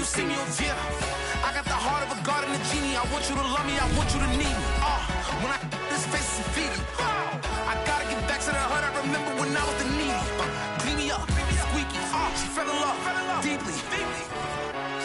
seniors, yeah. I got the heart of a god and a genie. I want you to love me, I want you to need me. When I this face is Fiji. I gotta get back to the hurt I remember when I was the needy. Clean me up, squeaky. She fell in love deeply.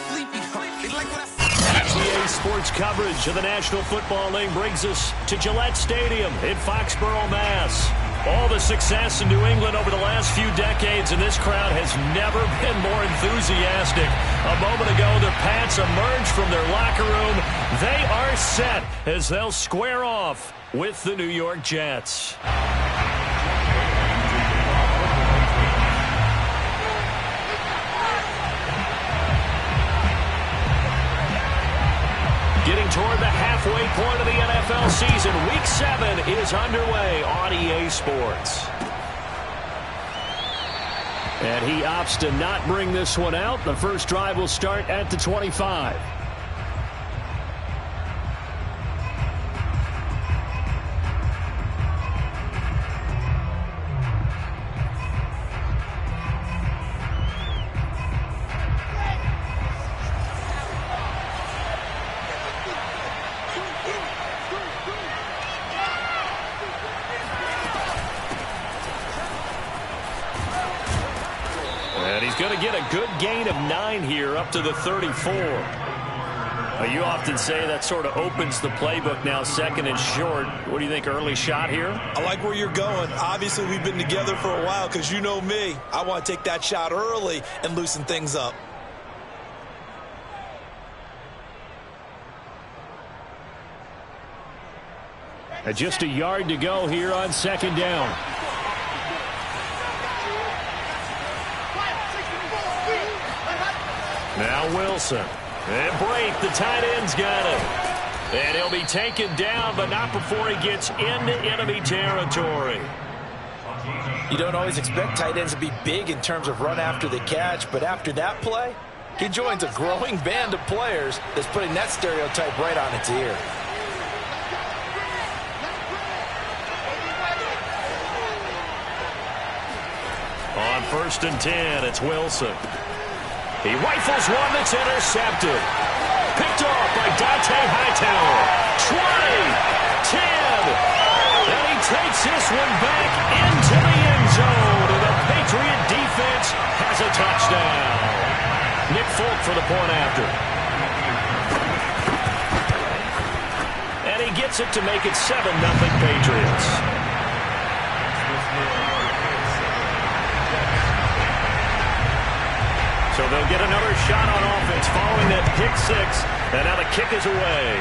Sleepy. They like what I said. GA Sports coverage of the National Football League brings us to Gillette Stadium in Foxborough, Mass. All the success in New England over the last few decades, and this crowd has never been more enthusiastic. A moment ago, the Pats emerged from their locker room. They are set as they'll square off with the New York Jets. Getting toward the halfway point of the NFL season. Week 7 is underway on EA Sports. And he opts to not bring this one out. The first drive will start at the 25. Going to get a good gain of 9 here up to the 34. You often say that sort of opens the playbook now, second and short. What do you think, early shot here? I like where you're going. Obviously, we've been together for a while because you know me. I want to take that shot early and loosen things up. Just a yard to go here on second down. Now Wilson. And Brake, the tight end's got it. And he'll be taken down, but not before he gets into enemy territory. You don't always expect tight ends to be big in terms of run after the catch, but after that play, he joins a growing band of players that's putting that stereotype right on its ear. On 1st and 10, it's Wilson. He rifles one that's intercepted. Picked off by Dante Hightower. 20, 10. And he takes this one back into the end zone. And the Patriot defense has a touchdown. Nick Folk for the point after. And he gets it to make it 7-0 Patriots. So they'll get another shot on offense following that pick 6. And now the kick is away.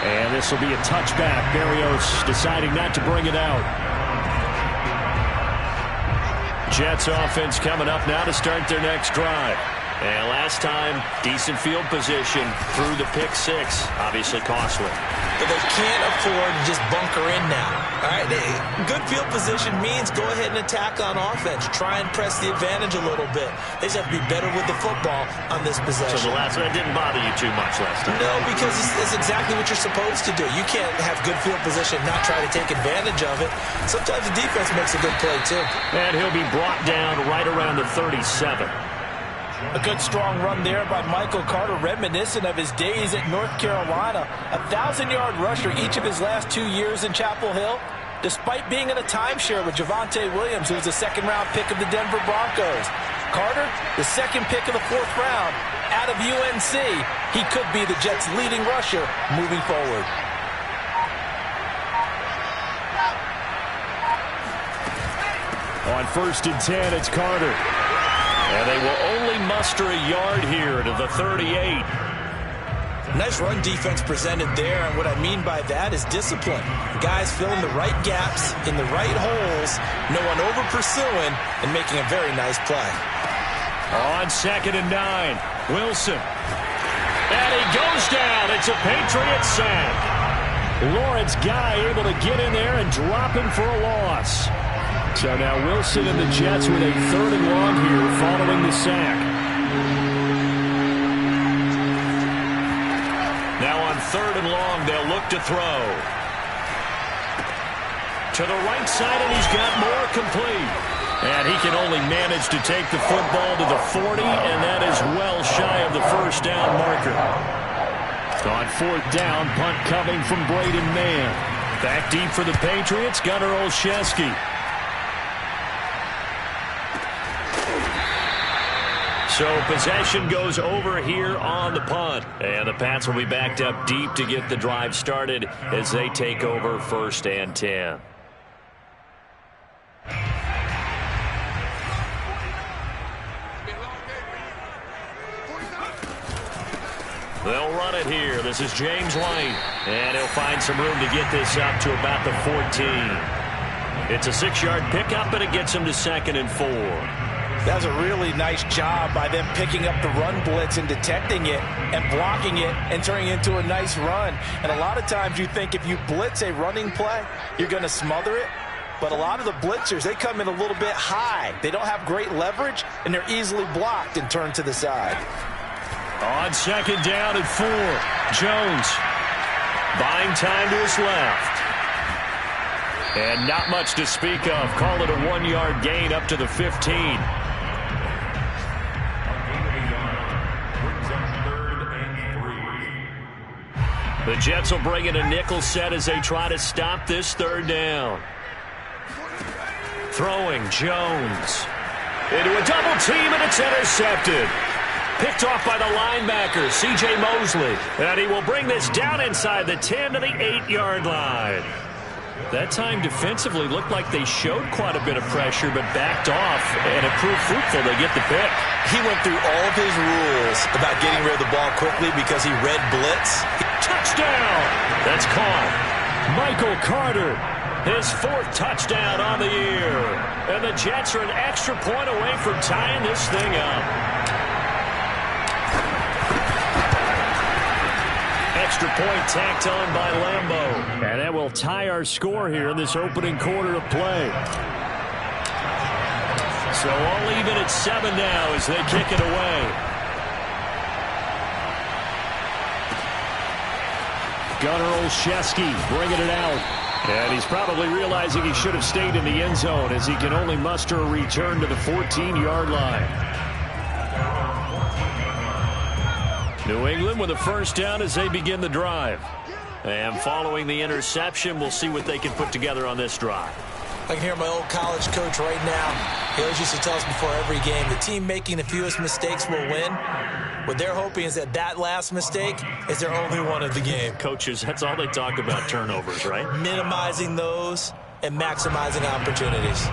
And this will be a touchback. Berrios deciding not to bring it out. Jets offense coming up now to start their next drive. And last time, decent field position through the pick 6. Obviously costly. But they can't afford to just bunker in now. All right, good field position means go ahead and attack on offense. Try and press the advantage a little bit. They just have to be better with the football on this possession. So the last one didn't bother you too much last time? No, because it's exactly what you're supposed to do. You can't have good field position and not try to take advantage of it. Sometimes the defense makes a good play, too. And he'll be brought down right around the 37. A good strong run there by Michael Carter, reminiscent of his days at North Carolina. A 1,000-yard rusher each of his last 2 years in Chapel Hill, despite being in a timeshare with Javonte Williams, who was a second-round pick of the Denver Broncos. Carter, the second pick of the 4th round, out of UNC. He could be the Jets' leading rusher moving forward. On 1st and 10, it's Carter. And they will only muster a yard here to the 38. Nice run defense presented there, and what I mean by that is discipline. Guys filling the right gaps in the right holes, no one over pursuing, and making a very nice play. On 2nd and 9, Wilson. And he goes down. It's a Patriot sack. Lawrence Guy able to get in there and drop him for a loss. So now Wilson and the Jets with a 3rd and long here following the sack. Now on 3rd and long, they'll look to throw. To the right side, and he's got more complete. And he can only manage to take the football to the 40, and that is well shy of the first down marker. On fourth down, punt coming from Braden Mann. Back deep for the Patriots, Gunnar Olszewski. So possession goes over here on the punt. And the Pats will be backed up deep to get the drive started as they take over 1st and 10. They'll run it here. This is James White. And he'll find some room to get this up to about the 14. It's a 6-yard pickup, and it gets him to 2nd and 4. That was a really nice job by them picking up the run blitz and detecting it and blocking it and turning it into a nice run. And a lot of times you think if you blitz a running play, you're going to smother it. But a lot of the blitzers, they come in a little bit high. They don't have great leverage, and they're easily blocked and turned to the side. On 2nd down and 4, Jones buying time to his left. And not much to speak of. Call it a 1-yard gain up to the 15. The Jets will bring in a nickel set as they try to stop this 3rd down. Throwing Jones into a double team, and it's intercepted. Picked off by the linebacker, C.J. Mosley. And he will bring this down inside the 10 to the 8-yard line. That time defensively looked like they showed quite a bit of pressure but backed off, and it proved fruitful. They get the pick. He went through all of his rules about getting rid of the ball quickly because he read blitz. Touchdown! That's caught. Michael Carter, his 4th touchdown on the year. And the Jets are an extra point away from tying this thing up. Extra point tacked on by Lambeau. And that will tie our score here in this opening quarter of play. So all even at 7 now as they kick it away. Gunnar Olszewski bringing it out. And he's probably realizing he should have stayed in the end zone as he can only muster a return to the 14-yard line. New England with a 1st down as they begin the drive. And following the interception, we'll see what they can put together on this drive. I can hear my old college coach right now. He always used to tell us before every game, the team making the fewest mistakes will win. What they're hoping is that last mistake is their only one of the game. Coaches, that's all they talk about, turnovers, right? Minimizing those and maximizing opportunities.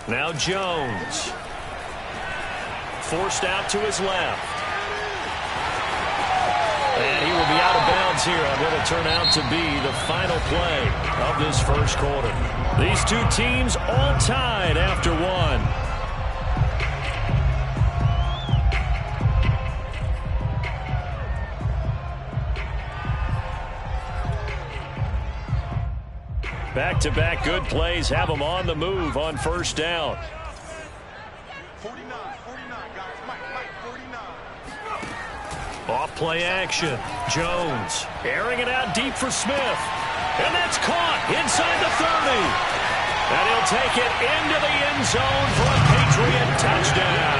Now Jones. Forced out to his left. And he will be out of bounds here on what will turn out to be the final play of this 1st quarter. These two teams all tied after 1. Back-to-back good plays have them on the move on 1st down. 49, guys. Mike, 49. Off play action. Jones airing it out deep for Smith. And that's caught inside the 30. And he'll take it into the end zone for a Patriot touchdown.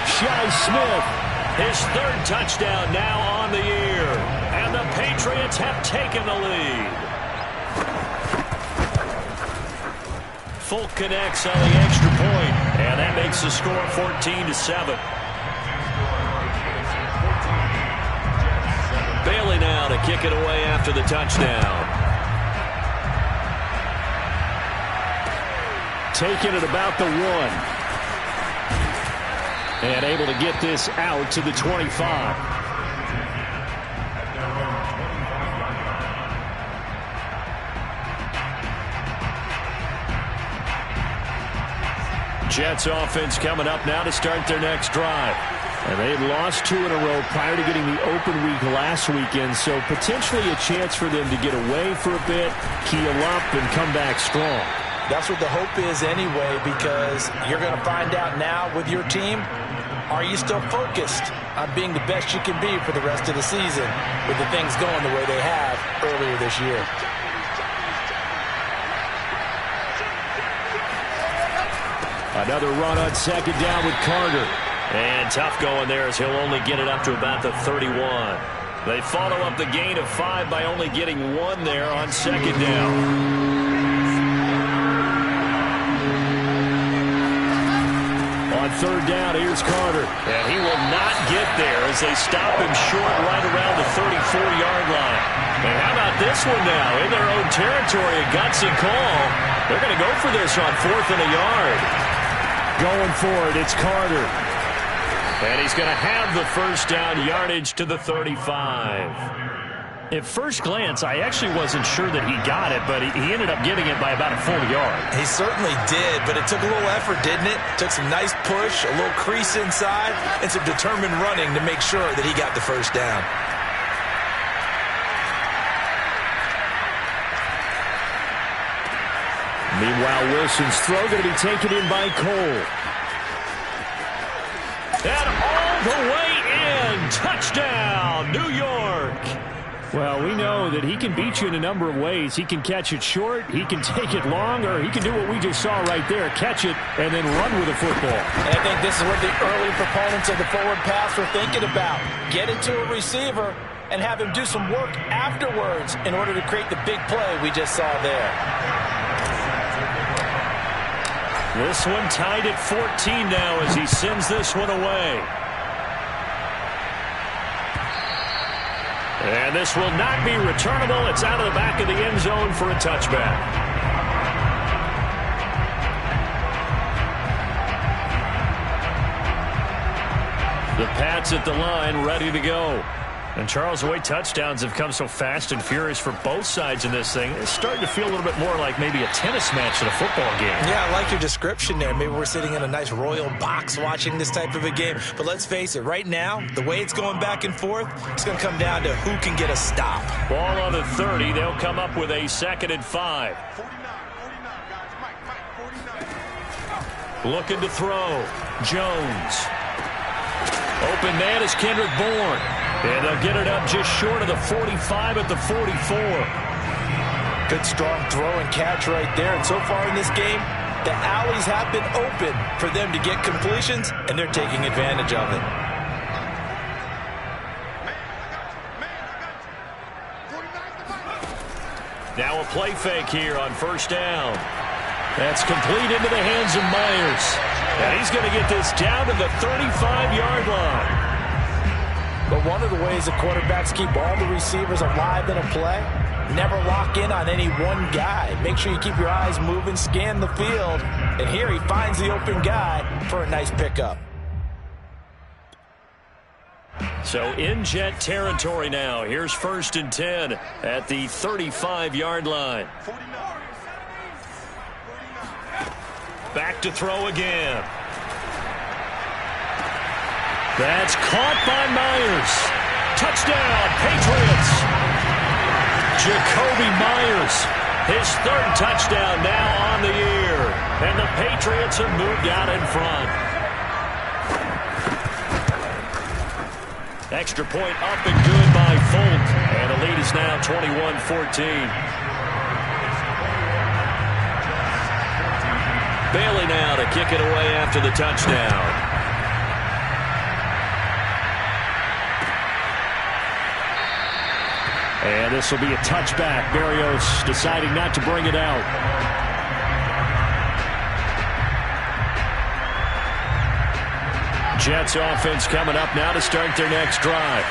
Shi Smith, his 3rd touchdown now on the year. And the Patriots have taken the lead. Folk connects on the extra point, and that makes the score 14-7. Bailey now to kick it away after the touchdown. Taking it about the 1. And able to get this out to the 25. Jets offense coming up now to start their next drive. And they had lost 2 in a row prior to getting the open week last weekend, so potentially a chance for them to get away for a bit, keel up, and come back strong. That's what the hope is anyway, because you're going to find out now with your team, are you still focused on being the best you can be for the rest of the season with the things going the way they have earlier this year? Another run on second down with Carter. And tough going there as he'll only get it up to about the 31. They follow up the gain of 5 by only getting 1 there on second down. On third down, here's Carter. And he will not get there as they stop him short right around the 34-yard line. And how about this one now? In their own territory, a gutsy call. They're going to go for this on 4th and a yard. Going for it, it's Carter. And he's going to have the first down, yardage to the 35. At first glance, I actually wasn't sure that he got it, but he ended up getting it by about a full yard. He certainly did, but it took a little effort, didn't it? Took some nice push, a little crease inside, and some determined running to make sure that he got the first down. Meanwhile, Wilson's throw going to be taken in by Cole. And all the way in. Touchdown, New York. Well, we know that he can beat you in a number of ways. He can catch it short, he can take it long, or he can do what we just saw right there, catch it and then run with the football. And I think this is what the early proponents of the forward pass were thinking about. Get it to a receiver and have him do some work afterwards in order to create the big play we just saw there. This one tied at 14 now as he sends this one away. And this will not be returnable. It's out of the back of the end zone for a touchback. The Pats at the line, ready to go. And Charles, the way touchdowns have come so fast and furious for both sides in this thing, it's starting to feel a little bit more like maybe a tennis match than a football game. Yeah, I like your description there. Maybe we're sitting in a nice royal box watching this type of a game. But let's face it, right now, the way it's going back and forth, it's going to come down to who can get a stop. Ball on the 30. They'll come up with a 2nd and 5. Looking to throw. Jones. Open man is Kendrick Bourne. And they'll get it up just short of the 45 at the 44. Good strong throw and catch right there. And so far in this game, the alleys have been open for them to get completions, and they're taking advantage of it. Now a play fake here on first down. That's complete into the hands of Myers. And he's going to get this down to the 35-yard line. But one of the ways the quarterbacks keep all the receivers alive in a play, never lock in on any one guy. Make sure you keep your eyes moving, scan the field. And here he finds the open guy for a nice pickup. So in Jet territory now. Here's 1st and 10 at the 35-yard line. Back to throw again. That's caught by Myers. Touchdown, Patriots. Jacoby Myers, his 3rd touchdown now on the year. And the Patriots have moved out in front. Extra point up and good by Folk. And the lead is now 21-14. Bailey now to kick it away after the touchdown. And this will be a touchback. Berrios deciding not to bring it out. Jets offense coming up now to start their next drive.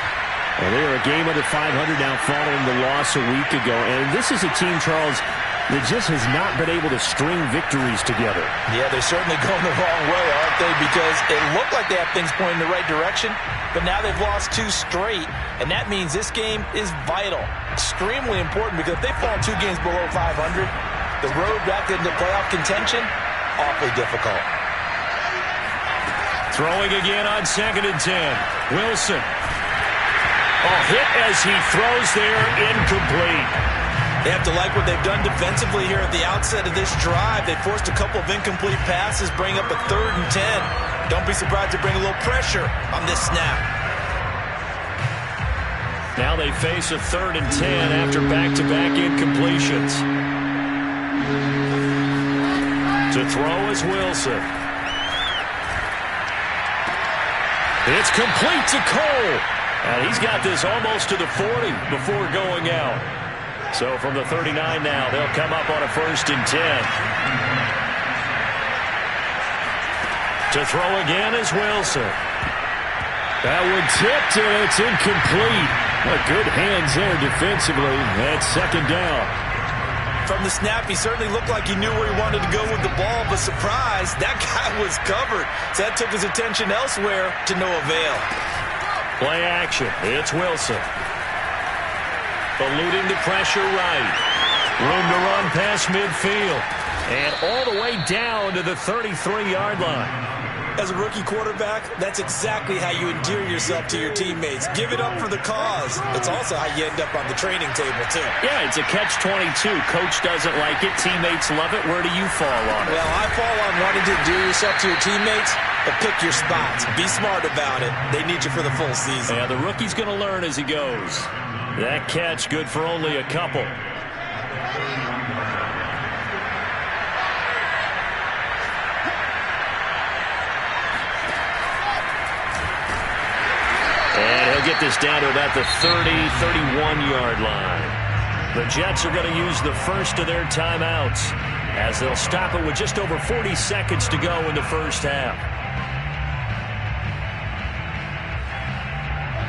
Well, they are a game under 500 now following the loss a week ago. And this is a team, Charles, that just has not been able to string victories together. Yeah, they're certainly going the wrong way, aren't they? Because it looked like they have things pointing in the right direction, but now they've lost 2 straight, and that means this game is vital, extremely important, because if they fall 2 games below 500, the road back into playoff contention, awfully difficult. Throwing again on 2nd and 10. Wilson. A hit as he throws there, incomplete. They have to like what they've done defensively here at the outset of this drive. They forced a couple of incomplete passes, bring up a 3rd and 10. Don't be surprised to bring a little pressure on this snap. Now they face a 3rd and 10 after back-to-back incompletions. To throw is Wilson. It's complete to Cole. And he's got this almost to the 40 before going out. So from the 39 now, they'll come up on a 1st and 10. To throw again is Wilson. That one tipped, and it's incomplete. Good hands there defensively. That's 2nd down. From the snap, he certainly looked like he knew where he wanted to go with the ball, but surprise, that guy was covered. So that took his attention elsewhere to no avail. Play action. It's Wilson. Eluding the pressure right. Room to run past midfield. And all the way down to the 33-yard line. As a rookie quarterback, that's exactly how you endear yourself to your teammates. Give it up for the cause. It's also how you end up on the training table, too. Yeah, it's a catch-22. Coach doesn't like it. Teammates love it. Where do you fall on it? Well, I fall on wanting to endear yourself to your teammates, but pick your spots. Be smart about it. They need you for the full season. Yeah, the rookie's going to learn as he goes. That catch good for only a couple. And he'll get this down to about the 30-31-yard line. The Jets are going to use the first of their timeouts as they'll stop it with just over 40 seconds to go in the first half.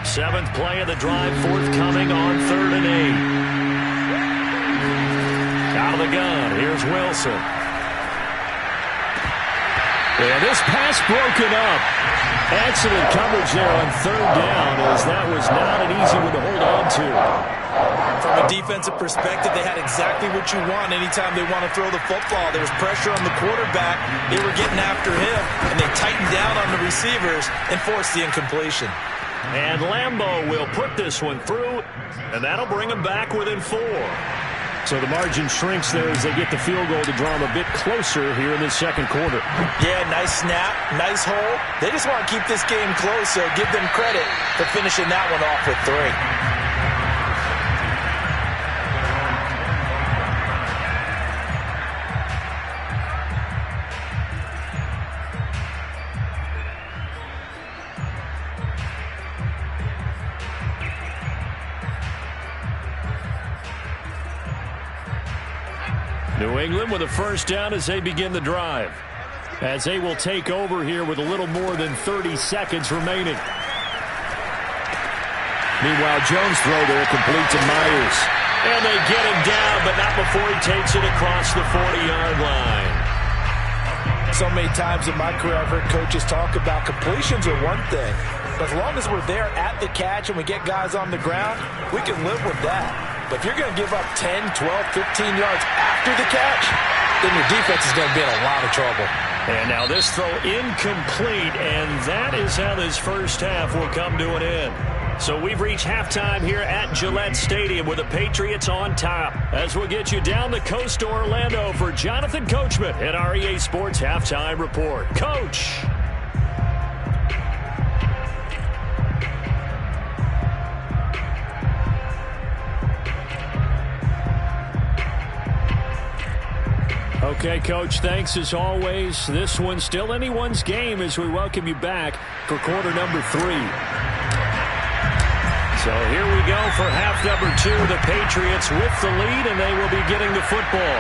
7th play of the drive forthcoming on 3rd and 8. Out of the gun, here's Wilson. And this pass broken up. Excellent coverage there on 3rd down, as that was not an easy one to hold on to. From a defensive perspective, they had exactly what you want anytime they want to throw the football. There was pressure on the quarterback. They were getting after him, and they tightened down on the receivers and forced the incompletion. And Lambeau will put this one through, and that'll bring them back within 4. So the margin shrinks there as they get the field goal to draw them a bit closer here in the 2nd quarter. Yeah, nice snap, nice hole. They just want to keep this game close, so give them credit for finishing that one off with 3. New England with a 1st down as they begin the drive. As they will take over here with a little more than 30 seconds remaining. Meanwhile, Jones' throw there complete to Myers. And they get him down, but not before he takes it across the 40-yard line. So many times in my career I've heard coaches talk about completions are one thing. But as long as we're there at the catch and we get guys on the ground, we can live with that. But if you're going to give up 10, 12, 15 yards after the catch, then your defense is going to be in a lot of trouble. And now this throw incomplete, and that is how this first half will come to an end. So we've reached halftime here at Gillette Stadium with the Patriots on top. As we'll get you down the coast to Orlando for Jonathan Coachman at our EA Sports Halftime Report. Coach! Okay, Coach, thanks as always. This one's still anyone's game as we welcome you back for quarter number 3. So here we go for half number 2. The Patriots with the lead, and they will be getting the football.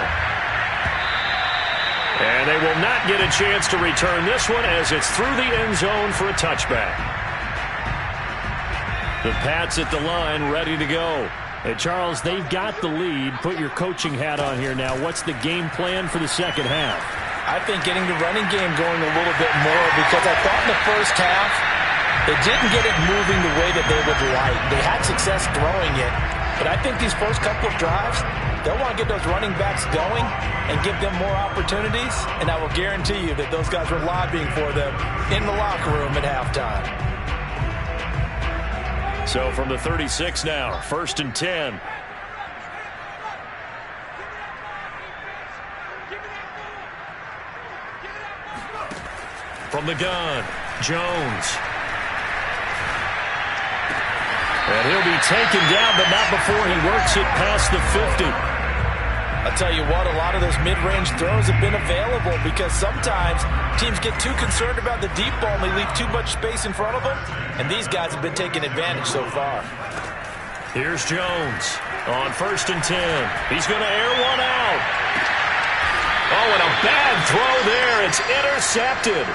And they will not get a chance to return this one as it's through the end zone for a touchback. The Pats at the line ready to go. Hey, Charles, they've got the lead. Put your coaching hat on here now. What's the game plan for the second half? I think getting the running game going a little bit more, because I thought in the first half they didn't get it moving the way that they would like. They had success throwing it, but I think these first couple of drives, they'll want to get those running backs going and give them more opportunities, and I will guarantee you that those guys were lobbying for them in the locker room at halftime. So from the 36 now, 1st and 10. From the gun, Jones. And he'll be taken down, but not before he works it past the 50. I'll tell you what, a lot of those mid-range throws have been available because sometimes teams get too concerned about the deep ball and they leave too much space in front of them, and these guys have been taking advantage so far. Here's Jones on 1st and 10. He's going to air one out. Oh, and a bad throw there. It's intercepted.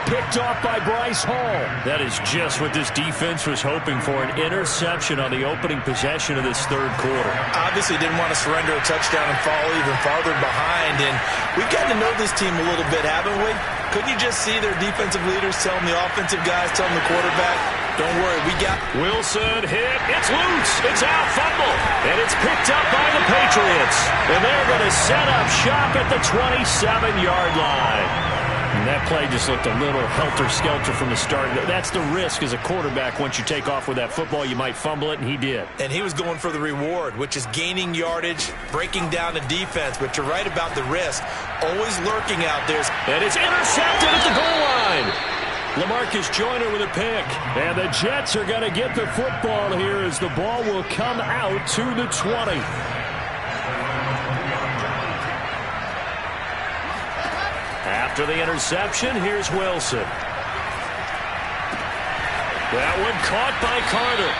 Picked off by Bryce Hall. That is just what this defense was hoping for, an interception on the opening possession of this third quarter. Obviously didn't want to surrender a touchdown and fall even farther behind, and we've gotten to know this team a little bit, haven't we? Couldn't you just see their defensive leaders telling the offensive guys, telling the quarterback, don't worry, we got... Wilson hit. It's loose. It's out, fumble. And it's picked up by the Patriots. And they're going to set up shop at the 27-yard line. And that play just looked a little helter-skelter from the start. That's the risk as a quarterback. Once you take off with that football, you might fumble it, and he did. And he was going for the reward, which is gaining yardage, breaking down the defense. But you're right about the risk. Always lurking out there. And it's intercepted at the goal line. LaMarcus Joyner with a pick. And the Jets are going to get the football here as the ball will come out to the 20. After the interception, here's Wilson. That one caught by Carter.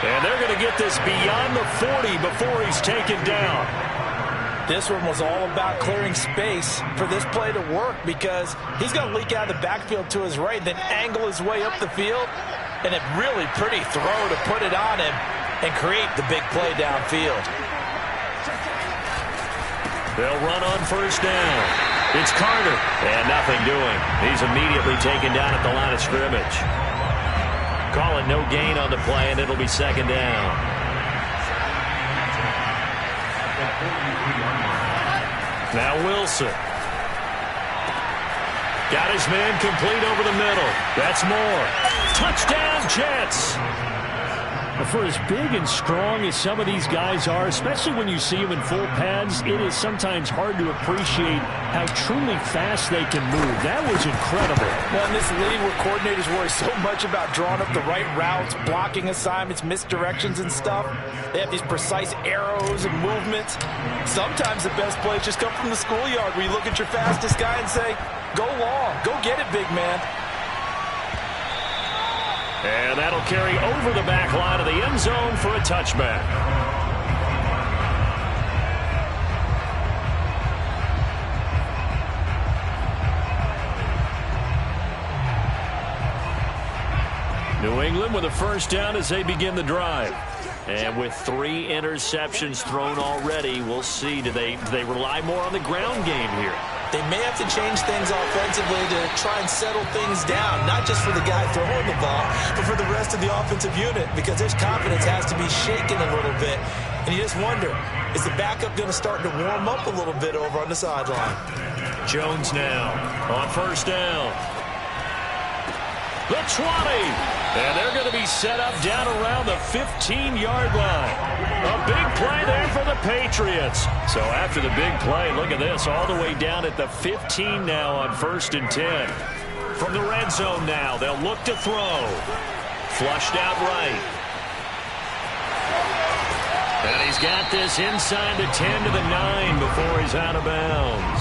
And they're going to get this beyond the 40 before he's taken down. This one was all about clearing space for this play to work because he's going to leak out of the backfield to his right, then angle his way up the field. And a really pretty throw to put it on him and create the big play downfield. They'll run on 1st down. It's Carter, and nothing doing. He's immediately taken down at the line of scrimmage. Calling no gain on the play, and it'll be 2nd down. Now Wilson. Got his man complete over the middle. That's Moore. Touchdown, Jets. For as big and strong as some of these guys are, especially when you see them in full pads, it is sometimes hard to appreciate how truly fast they can move. That was incredible. Well, in this league where coordinators worry so much about drawing up the right routes, blocking assignments, misdirections and stuff, they have these precise arrows and movements. Sometimes the best plays just come from the schoolyard where you look at your fastest guy and say, go long, go get it, big man. And that'll carry over the back line of the end zone for a touchback. New England with a 1st down as they begin the drive. And with 3 interceptions thrown already, we'll see. Do they rely more on the ground game here? They may have to change things offensively to try and settle things down, not just for the guy throwing the ball, but for the rest of the offensive unit, because his confidence has to be shaken a little bit. And you just wonder, is the backup going to start to warm up a little bit over on the sideline? Jones now on 1st down. The 20. And they're going to be set up down around the 15-yard line. A big play there for the Patriots. So after the big play, look at this, all the way down at the 15 now on 1st and 10. From the red zone now, they'll look to throw. Flushed out right. And he's got this inside the 10 to the 9 before he's out of bounds.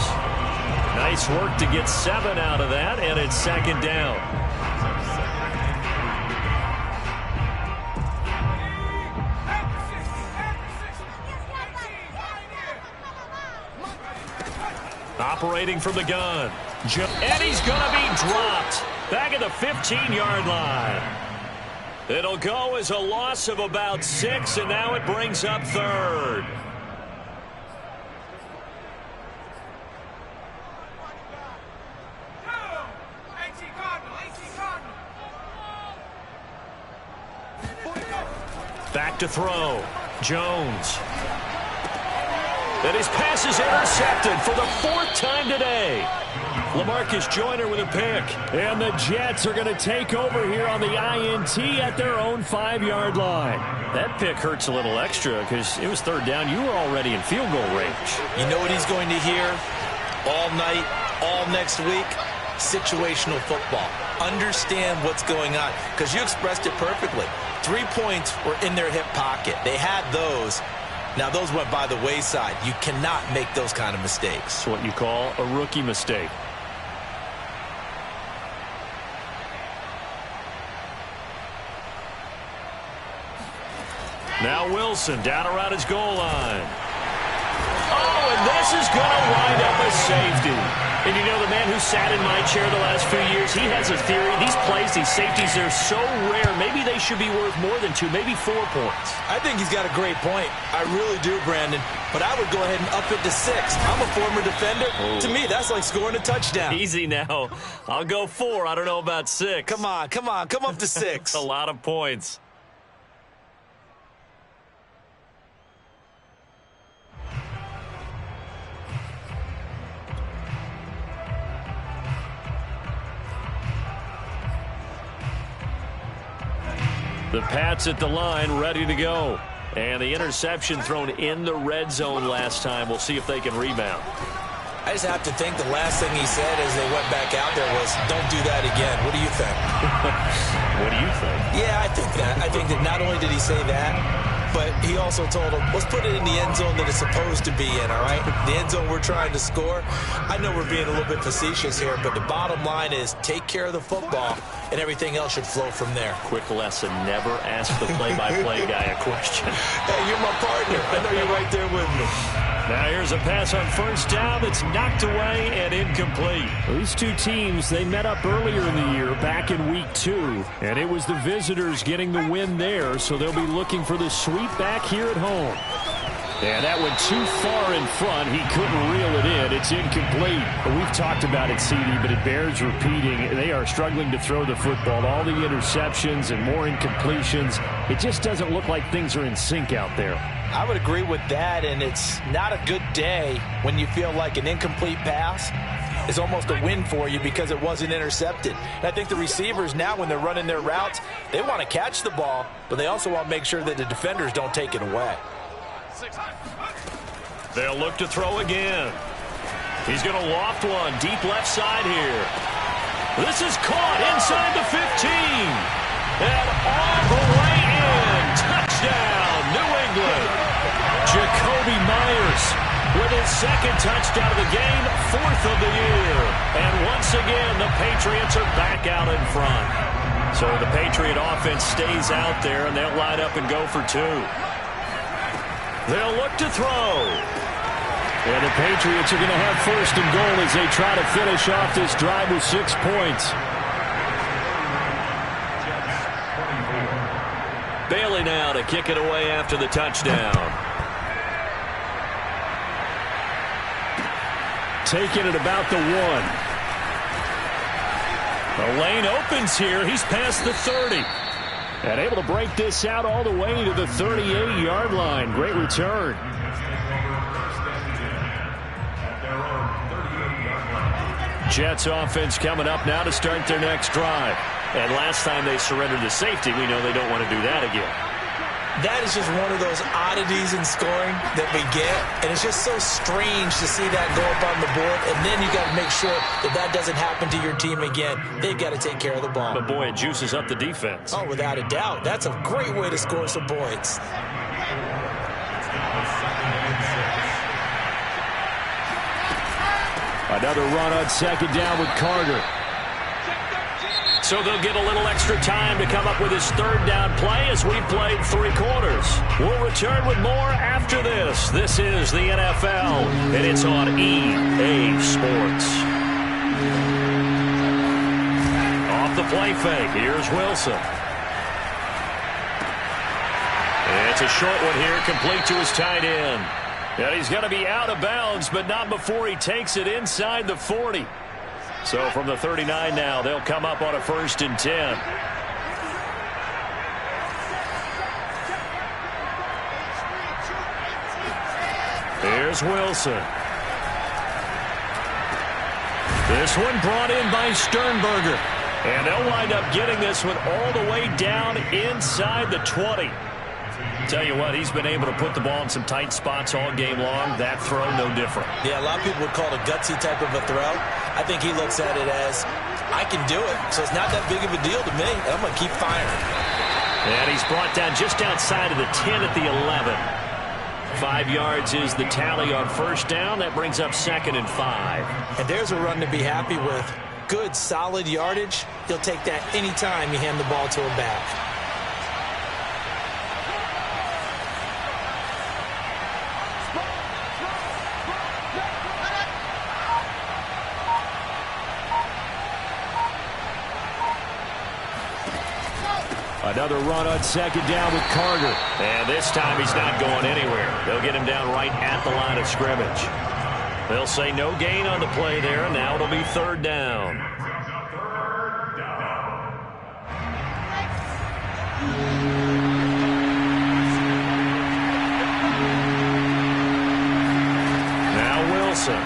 Nice work to get 7 out of that, and it's 2nd down. Operating from the gun. And he's going to be dropped back at the 15-yard line. It'll go as a loss of about 6, and now it brings up 3rd. Back to throw. Jones. And his pass is intercepted for the 4th time today. LaMarcus Joyner with a pick. And the Jets are going to take over here on the INT at their own 5-yard line. That pick hurts a little extra because it was 3rd down. You were already in field goal range. You know what he's going to hear all night, all next week? situational football. Understand what's going on, because you expressed it perfectly. 3 points were in their hip pocket. They had those. Now, those went by the wayside. You cannot make those kind of mistakes. It's what you call a rookie mistake. Now Wilson down around his goal line. Oh, and this is going to wind up a safety. And you know, the man who sat in my chair the last few years, he has a theory. These plays, these safeties, they're so rare. Maybe they should be worth more than 2, maybe 4 points. I think he's got a great point. I really do, Brandon. But I would go ahead and up it to 6. I'm a former defender. Oh. To me, that's like scoring a touchdown. Easy now. I'll go 4. I don't know about 6. Come on. Come up to 6. A lot of points. The Pats at the line, ready to go. And the interception thrown in the red zone last time. We'll see if they can rebound. I just have to think the last thing he said as they went back out there was, don't do that again. What do you think? What do you think? Yeah, I think that. I think that not only did he say that, but he also told him, let's put it in the end zone that it's supposed to be in, all right? The end zone we're trying to score. I know we're being a little bit facetious here, but the bottom line is take care of the football, and everything else should flow from there. Quick lesson, never ask the play-by-play guy a question. Hey, you're my partner. I know you're right there with me. Now here's a pass on first down that's knocked away and incomplete. These two teams, they met up earlier in the year, back in week 2, and it was the visitors getting the win there, so they'll be looking for the sweep back here at home. And that went too far in front. He couldn't reel it in. It's incomplete. We've talked about it, CD, but it bears repeating. They are struggling to throw the football. All the interceptions and more incompletions. It just doesn't look like things are in sync out there. I would agree with that, and it's not a good day when you feel like an incomplete pass is almost a win for you because it wasn't intercepted. And I think the receivers now, when they're running their routes, they want to catch the ball, but they also want to make sure that the defenders don't take it away. They'll look to throw again. He's going to loft one deep left side here. This is caught inside the 15. And all the way in. Touchdown, New England. Jacoby Myers with his second touchdown of the game, 4th of the year. And once again, the Patriots are back out in front. So the Patriot offense stays out there, and they'll line up and go for 2. They'll look to throw. And the Patriots are going to have first and goal as they try to finish off this drive with 6 points. Bailey now to kick it away after the touchdown. Taking it about the 1. The lane opens here. He's past the 30. And able to break this out all the way to the 38-yard line. Great return. Jets offense coming up now to start their next drive. And last time they surrendered to safety, we know they don't want to do that again. That is just one of those oddities in scoring that we get, and it's just so strange to see that go up on the board, and then you got to make sure that that doesn't happen to your team again. They've got to take care of the ball. But boy, it juices up the defense. Oh, without a doubt. That's a great way to score some points. Another run on second down with Carter. So they'll get a little extra time to come up with his 3rd down play as we've played 3 quarters. We'll return with more after this. This is the NFL, and it's on EA Sports. Off the play fake, here's Wilson. It's a short one here, complete to his tight end. And he's going to be out of bounds, but not before he takes it inside the 40. So from the 39 now, they'll come up on a 1st and 10. Here's Wilson. This one brought in by Sternberger. And they'll wind up getting this one all the way down inside the 20. Tell you what, he's been able to put the ball in some tight spots all game long. That throw, no different. Yeah, a lot of people would call it a gutsy type of a throw. I think he looks at it as, I can do it, so it's not that big of a deal to me. I'm going to keep firing. And he's brought down just outside of the 10 at the 11. 5 yards is the tally on first down. That brings up 2nd and 5. And there's a run to be happy with. Good, solid yardage. He'll take that anytime you hand the ball to him back. Another run on 2nd down with Carter. And this time he's not going anywhere. They'll get him down right at the line of scrimmage. They'll say no gain on the play there, and now it'll be 3rd down. Now Wilson.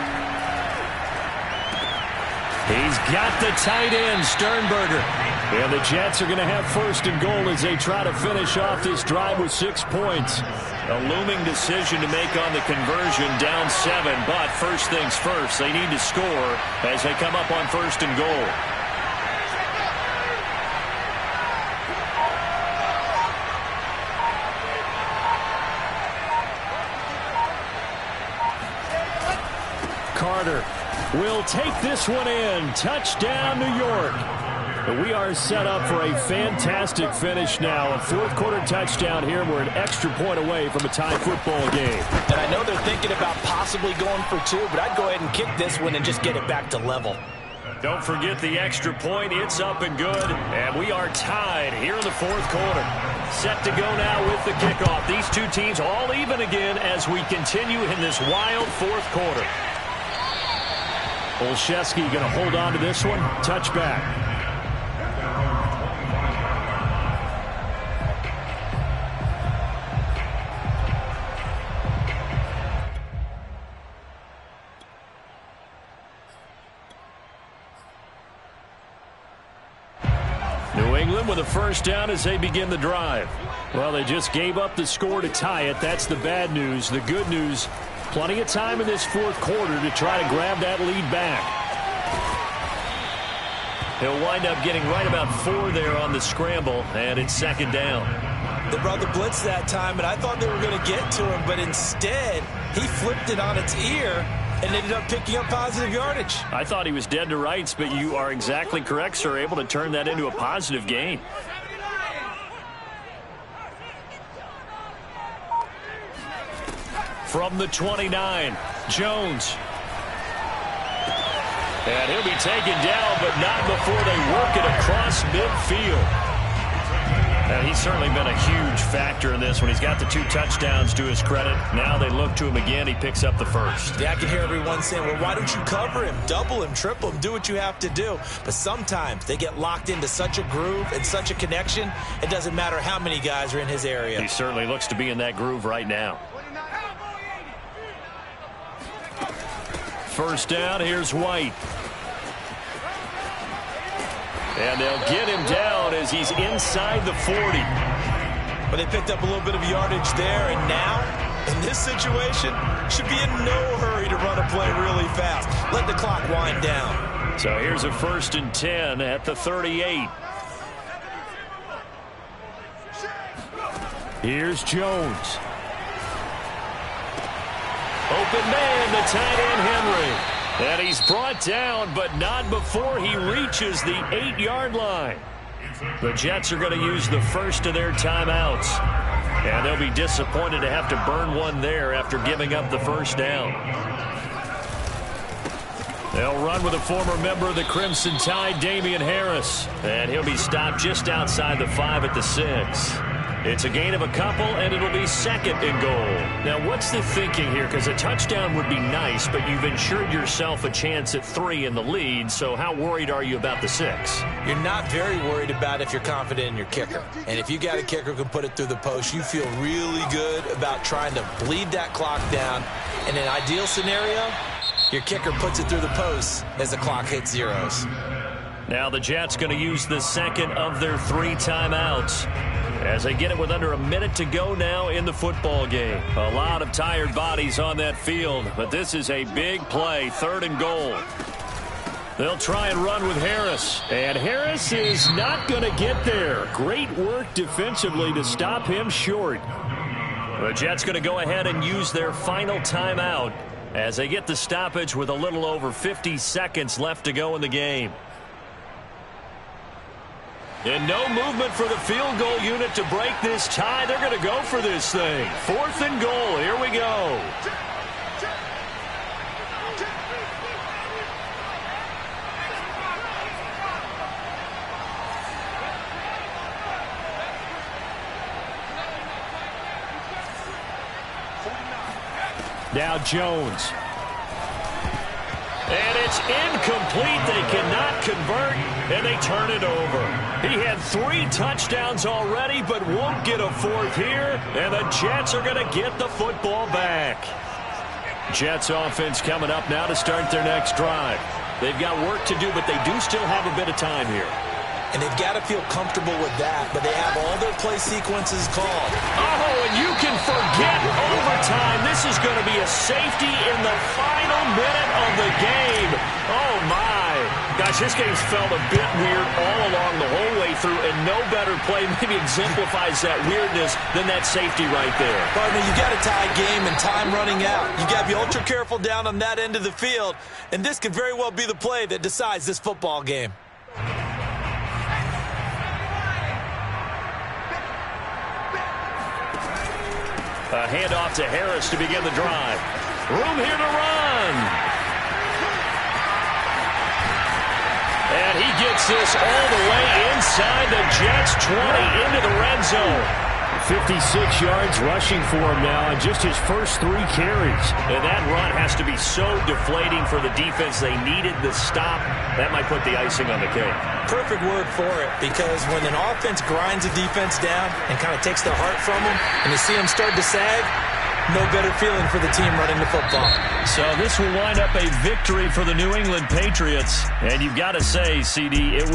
He's got the tight end, Sternberger. And the Jets are going to have 1st and goal as they try to finish off this drive with 6 points. A looming decision to make on the conversion, down 7. But first things first, they need to score as they come up on 1st and goal. Carter will take this one in. Touchdown, New York. We are set up for a fantastic finish now. A 4th quarter touchdown here. We're an extra point away from a tie football game. And I know they're thinking about possibly going for 2, but I'd go ahead and kick this one and just get it back to level. Don't forget the extra point. It's up and good. And we are tied here in the 4th quarter. Set to go now with the kickoff. These two teams all even again as we continue in this wild 4th quarter. Olszewski going to hold on to this one. Touchback. With a 1st down as they begin the drive. Well, they just gave up the score to tie it. That's the bad news. The good news, plenty of time in this 4th quarter to try to grab that lead back. He'll wind up getting right about 4 there on the scramble, and it's 2nd down. They brought the blitz that time, and I thought they were going to get to him, but instead he flipped it on its ear and ended up picking up positive yardage. I thought he was dead to rights, but you are exactly correct, sir. Able to turn that into a positive gain. From the 29, Jones. And he'll be taken down, but not before they work it across midfield. And he's certainly been a huge factor in this when he's got the 2 touchdowns to his credit. Now they look to him again. He picks up the 1st. Yeah, I can hear everyone saying, well, why don't you cover him? Double him, triple him, do what you have to do. But sometimes they get locked into such a groove and such a connection, it doesn't matter how many guys are in his area. He certainly looks to be in that groove right now. 1st down, here's White. And they'll get him down as he's inside the 40. But they picked up a little bit of yardage there, and now, in this situation, should be in no hurry to run a play really fast. Let the clock wind down. So here's a 1st and 10 at the 38. Here's Jones. Open man, the tight end Henry. And he's brought down, but not before he reaches the 8-yard line. The Jets are going to use the first of their timeouts. And they'll be disappointed to have to burn one there after giving up the 1st down. They'll run with a former member of the Crimson Tide, Damian Harris. And he'll be stopped just outside the 5 at the 6. It's a gain of a couple, and it'll be 2nd and goal. Now, what's the thinking here? Because a touchdown would be nice, but you've ensured yourself a chance at 3 in the lead, so how worried are you about the 6? You're not very worried about if you're confident in your kicker. And if you got a kicker who can put it through the post, you feel really good about trying to bleed that clock down. In an ideal scenario, your kicker puts it through the post as the clock hits zeros. Now the Jets going to use the second of their 3 timeouts as they get it with under a minute to go now in the football game. A lot of tired bodies on that field, but this is a big play, 3rd and goal. They'll try and run with Harris. And Harris is not going to get there. Great work defensively to stop him short. The Jets going to go ahead and use their final timeout as they get the stoppage with a little over 50 seconds left to go in the game. And no movement for the field goal unit to break this tie. They're going to go for this thing. 4th and goal. Here we go. Now Jones. And it's incomplete. They cannot convert, and they turn it over. He had 3 touchdowns already, but won't get a 4th here, and the Jets are going to get the football back. Jets offense coming up now to start their next drive. They've got work to do, but they do still have a bit of time here. And they've got to feel comfortable with that, but they have all their play sequences called. Oh, and you can forget overtime. This is going to be a safety in the final minute of the game. Oh, my. Gosh, this game's felt a bit weird all along the whole way through, and no better play maybe exemplifies that weirdness than that safety right there. Partner, you got a tie game and time running out. You got to be ultra careful down on that end of the field, and this could very well be the play that decides this football game. A handoff to Harris to begin the drive. Room here to run. And he gets this all the way inside the Jets 20 into the red zone. 56 yards rushing for him now on just his first 3 carries. And that run has to be so deflating for the defense. They needed the stop. That might put the icing on the cake. Perfect word for it, because when an offense grinds a defense down and kind of takes the heart from them, and you see them start to sag, no better feeling for the team running the football. So this will wind up a victory for the New England Patriots. And you've got to say, CD, it was